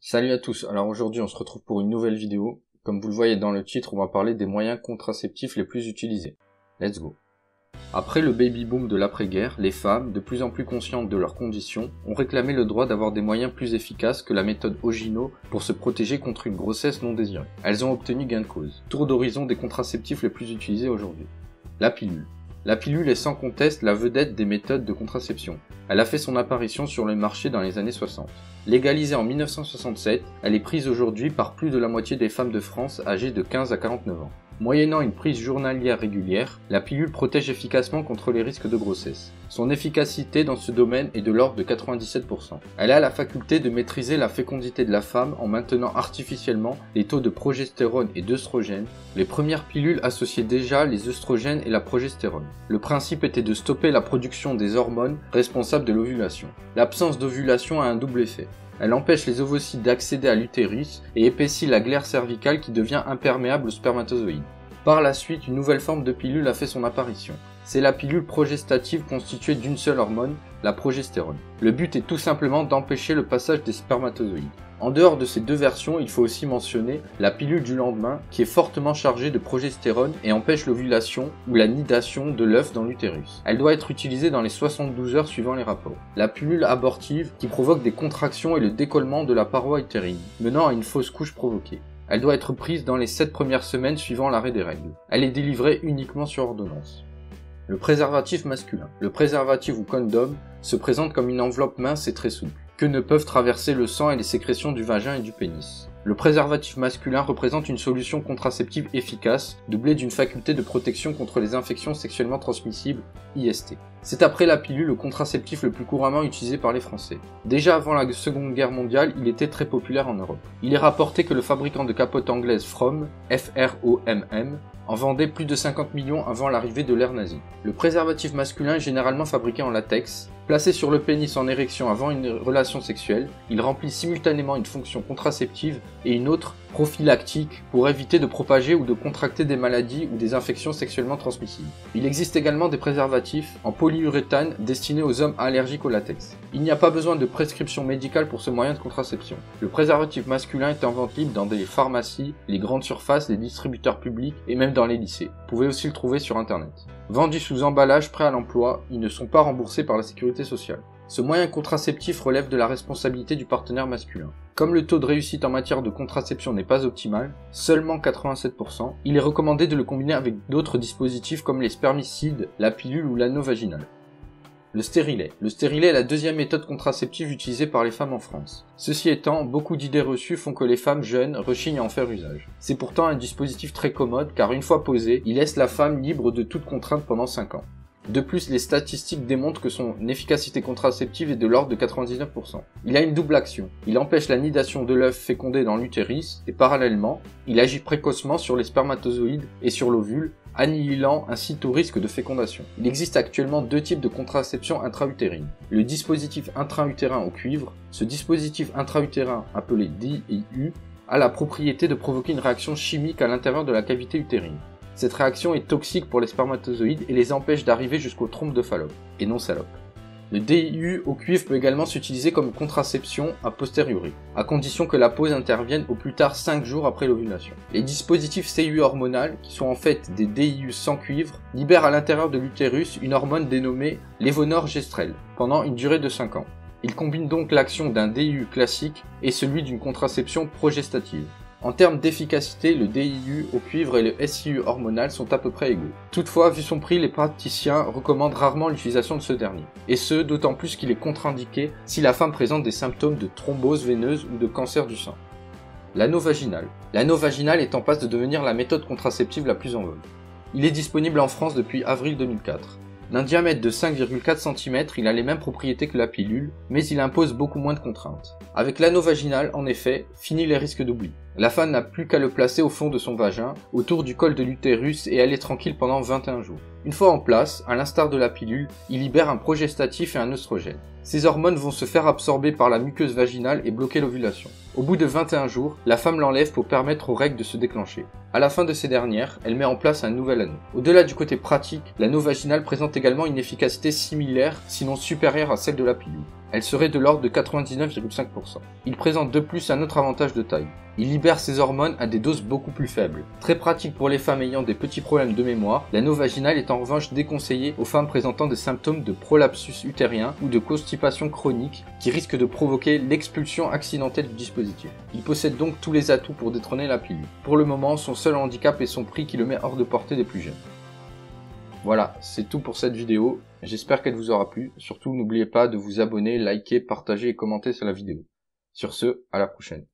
Salut à tous, alors aujourd'hui on se retrouve pour une nouvelle vidéo. Comme vous le voyez dans le titre, on va parler des moyens contraceptifs les plus utilisés. Let's go. Après le baby-boom de l'après-guerre, les femmes, de plus en plus conscientes de leurs conditions, ont réclamé le droit d'avoir des moyens plus efficaces que la méthode Ogino pour se protéger contre une grossesse non désirée. Elles ont obtenu gain de cause. Tour d'horizon des contraceptifs les plus utilisés aujourd'hui. La pilule. La pilule est sans conteste la vedette des méthodes de contraception. Elle a fait son apparition sur le marché dans les années 60. Légalisée en 1967, elle est prise aujourd'hui par plus de la moitié des femmes de France âgées de 15 à 49 ans. Moyennant une prise journalière régulière, la pilule protège efficacement contre les risques de grossesse. Son efficacité dans ce domaine est de l'ordre de 97%. Elle a la faculté de maîtriser la fécondité de la femme en maintenant artificiellement les taux de progestérone et d'œstrogène. Les premières pilules associaient déjà les œstrogènes et la progestérone. Le principe était de stopper la production des hormones responsables de l'ovulation. L'absence d'ovulation a un double effet. Elle empêche les ovocytes d'accéder à l'utérus et épaissit la glaire cervicale qui devient imperméable aux spermatozoïdes. Par la suite, une nouvelle forme de pilule a fait son apparition. C'est la pilule progestative constituée d'une seule hormone, la progestérone. Le but est tout simplement d'empêcher le passage des spermatozoïdes. En dehors de ces deux versions, il faut aussi mentionner la pilule du lendemain qui est fortement chargée de progestérone et empêche l'ovulation ou la nidation de l'œuf dans l'utérus. Elle doit être utilisée dans les 72 heures suivant les rapports. La pilule abortive qui provoque des contractions et le décollement de la paroi utérine, menant à une fausse couche provoquée. Elle doit être prise dans les 7 premières semaines suivant l'arrêt des règles. Elle est délivrée uniquement sur ordonnance. Le préservatif masculin. Le préservatif ou condom se présente comme une enveloppe mince et très souple, que ne peuvent traverser le sang et les sécrétions du vagin et du pénis. Le préservatif masculin représente une solution contraceptive efficace, doublée d'une faculté de protection contre les infections sexuellement transmissibles, IST. C'est après la pilule le contraceptif le plus couramment utilisé par les Français. Déjà avant la Seconde Guerre mondiale, il était très populaire en Europe. Il est rapporté que le fabricant de capotes anglaise Fromm, F-R-O-M-M, en vendait plus de 50 millions avant l'arrivée de l'ère nazie. Le préservatif masculin est généralement fabriqué en latex. Placé sur le pénis en érection avant une relation sexuelle, il remplit simultanément une fonction contraceptive et une autre prophylactique pour éviter de propager ou de contracter des maladies ou des infections sexuellement transmissibles. Il existe également des préservatifs en polyuréthane destinés aux hommes allergiques au latex. Il n'y a pas besoin de prescription médicale pour ce moyen de contraception. Le préservatif masculin est en vente libre dans des pharmacies, les grandes surfaces, les distributeurs publics et même dans les lycées. Vous pouvez aussi le trouver sur internet. Vendus sous emballage prêt à l'emploi, ils ne sont pas remboursés par la sécurité sociale. Ce moyen contraceptif relève de la responsabilité du partenaire masculin. Comme le taux de réussite en matière de contraception n'est pas optimal, seulement 87%, il est recommandé de le combiner avec d'autres dispositifs comme les spermicides, la pilule ou l'anneau vaginal. Le stérilet. Le stérilet est la deuxième méthode contraceptive utilisée par les femmes en France. Ceci étant, beaucoup d'idées reçues font que les femmes jeunes rechignent à en faire usage. C'est pourtant un dispositif très commode car une fois posé, il laisse la femme libre de toute contrainte pendant 5 ans. De plus, les statistiques démontrent que son efficacité contraceptive est de l'ordre de 99%. Il a une double action. Il empêche la nidation de l'œuf fécondé dans l'utérus et parallèlement, il agit précocement sur les spermatozoïdes et sur l'ovule, annihilant ainsi tout risque de fécondation. Il existe actuellement deux types de contraception intra-utérine. Le dispositif intra-utérin au cuivre. Ce dispositif intra-utérin, appelé DIU, a la propriété de provoquer une réaction chimique à l'intérieur de la cavité utérine. Cette réaction est toxique pour les spermatozoïdes et les empêche d'arriver jusqu'aux trompes de Fallope, et non salope. Le DIU au cuivre peut également s'utiliser comme contraception a posteriori, à condition que la pose intervienne au plus tard 5 jours après l'ovulation. Les dispositifs CIU hormonal, qui sont en fait des DIU sans cuivre, libèrent à l'intérieur de l'utérus une hormone dénommée lévonorgestrel, pendant une durée de 5 ans. Ils combinent donc l'action d'un DIU classique et celui d'une contraception progestative. En termes d'efficacité, le DIU au cuivre et le SIU hormonal sont à peu près égaux. Toutefois, vu son prix, les praticiens recommandent rarement l'utilisation de ce dernier. Et ce, d'autant plus qu'il est contre-indiqué si la femme présente des symptômes de thrombose veineuse ou de cancer du sein. L'anneau vaginal. L'anneau vaginal est en passe de devenir la méthode contraceptive la plus en vogue. Il est disponible en France depuis avril 2004. D'un diamètre de 5,4 cm, il a les mêmes propriétés que la pilule, mais il impose beaucoup moins de contraintes. Avec l'anneau vaginal, en effet, fini les risques d'oubli. La femme n'a plus qu'à le placer au fond de son vagin, autour du col de l'utérus et elle est tranquille pendant 21 jours. Une fois en place, à l'instar de la pilule, il libère un progestatif et un œstrogène. Ces hormones vont se faire absorber par la muqueuse vaginale et bloquer l'ovulation. Au bout de 21 jours, la femme l'enlève pour permettre aux règles de se déclencher. À la fin de ces dernières, elle met en place un nouvel anneau. Au-delà du côté pratique, l'anneau vaginal présente également une efficacité similaire, sinon supérieure à celle de la pilule. Elle serait de l'ordre de 99,5%. Il présente de plus un autre avantage de taille. Il libère ses hormones à des doses beaucoup plus faibles. Très pratique pour les femmes ayant des petits problèmes de mémoire, l'anneau vaginal est en revanche déconseillé aux femmes présentant des symptômes de prolapsus utérien ou de constipation chronique qui risquent de provoquer l'expulsion accidentelle du dispositif. Il possède donc tous les atouts pour détrôner la pilule. Pour le moment, son seul handicap est son prix qui le met hors de portée des plus jeunes. Voilà, c'est tout pour cette vidéo. J'espère qu'elle vous aura plu. Surtout, n'oubliez pas de vous abonner, liker, partager et commenter sur la vidéo. Sur ce, à la prochaine.